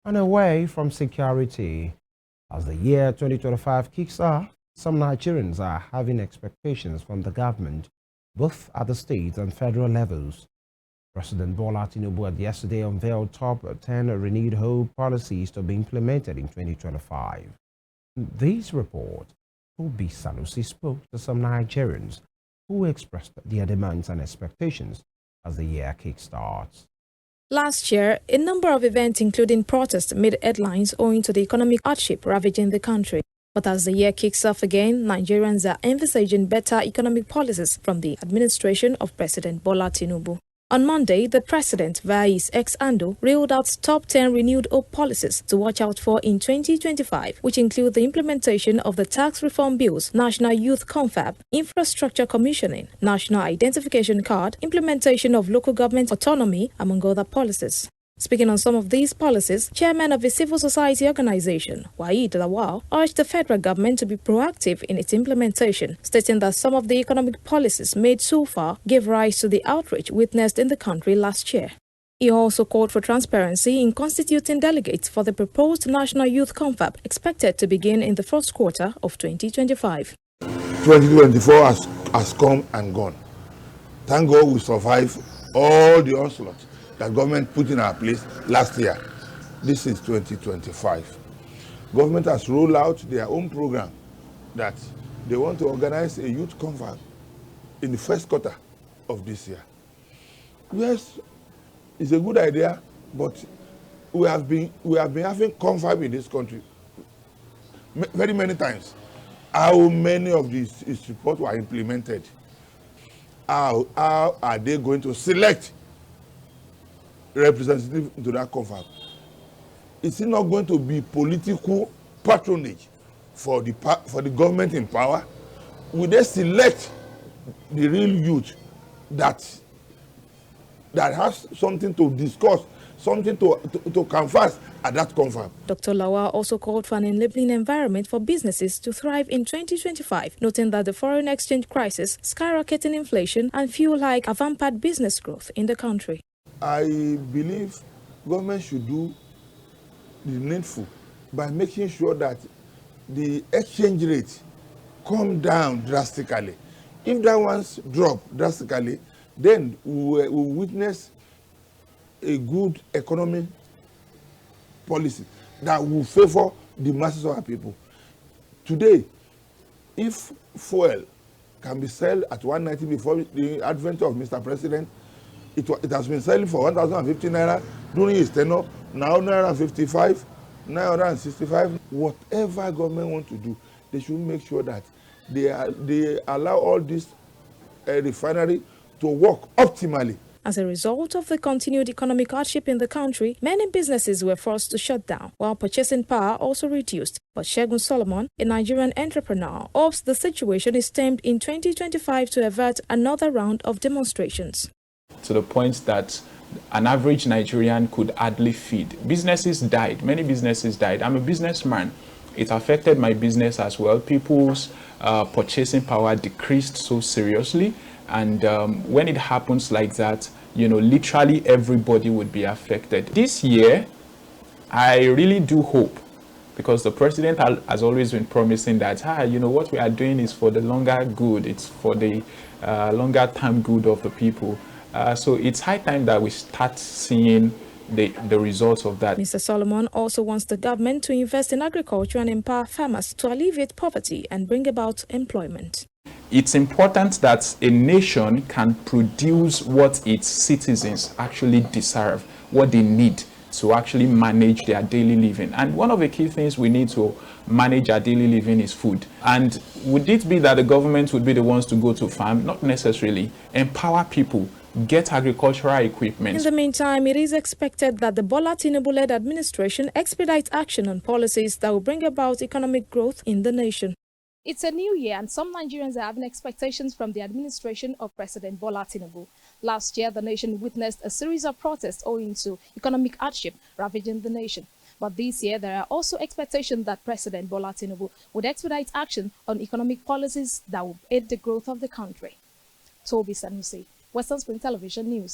and away from security. As the year 2025 kicks off, some Nigerians are having expectations from the government, both at the state and federal levels. President Bola Tinubu had yesterday unveiled top 10 renewed hope policies to be implemented in 2025. This report, Obi Sanusi spoke to some Nigerians who expressed their demands and expectations as the year kickstarts. Last year, a number of events, including protests, made headlines owing to the economic hardship ravaging the country. But as the year kicks off again, Nigerians are envisaging better economic policies from the administration of President Bola Tinubu. On Monday, the president, via his ex-handle, reeled out top 10 renewed hope policies to watch out for in 2025, which include the implementation of the tax reform bills, National Youth Confab, infrastructure commissioning, national identification card, implementation of local government autonomy, among other policies. Speaking on some of these policies, chairman of a civil society organization, Waheed Lawal, urged the federal government to be proactive in its implementation, stating that some of the economic policies made so far gave rise to the outrage witnessed in the country last year. He also called for transparency in constituting delegates for the proposed National Youth Confab, expected to begin in the first quarter of 2025. 2024 has come and gone. Thank God we survived all the onslaught that government put in our place last year. This is 2025. Government has rolled out their own program that they want to organize a youth confab in the first quarter of this year. Yes, it's a good idea, but we have been having confab in this country very many times. How many of these reports were implemented? How are they going to select representative to that confab? Is it not going to be political patronage for the government in power? Will they select the real youth that has something to discuss, something to canvass at that confab? Dr. Lawal also called for an enabling environment for businesses to thrive in 2025, noting that the foreign exchange crisis, skyrocketing inflation, and fuel hike have hampered business growth in the country. I believe government should do the needful by making sure that the exchange rate come down drastically. If that one's drop drastically, then we will witness a good economic policy that will favor the masses of our people. Today, if fuel can be sold at 190 before the advent of Mr. President, it has been selling for 1,050 naira during his tenure, now 955, 965. Whatever government want to do, they should make sure that they allow all this refinery to work optimally. As a result of the continued economic hardship in the country, many businesses were forced to shut down, while purchasing power also reduced. But Segun Solomon, a Nigerian entrepreneur, hopes the situation is tamed in 2025 to avert another round of demonstrations. To the point that an average Nigerian could hardly feed. Businesses died. Many businesses died. I'm a businessman. It affected my business as well. People's purchasing power decreased so seriously. And when it happens like that, literally everybody would be affected. This year, I really do hope, because the president has always been promising that, what we are doing is for the longer good. It's for the longer term good of the people. So it's high time that we start seeing the results of that. Mr. Solomon also wants the government to invest in agriculture and empower farmers to alleviate poverty and bring about employment. It's important that a nation can produce what its citizens actually deserve, what they need to actually manage their daily living. And one of the key things we need to manage our daily living is food. And would it be that the government would be the ones to go to farm? Not necessarily. Empower people, get agricultural equipment. In the meantime, it is expected that the Bola Tinubu-led administration expedites action on policies that will bring about economic growth in the nation. It's a new year, and some Nigerians are having expectations from the administration of President Bola Tinubu. Last year, the nation witnessed a series of protests owing to economic hardship ravaging the nation. But this year, there are also expectations that President Bola Tinubu would expedite action on economic policies that will aid the growth of the country. Toby Sanusi, Western Spring Television News.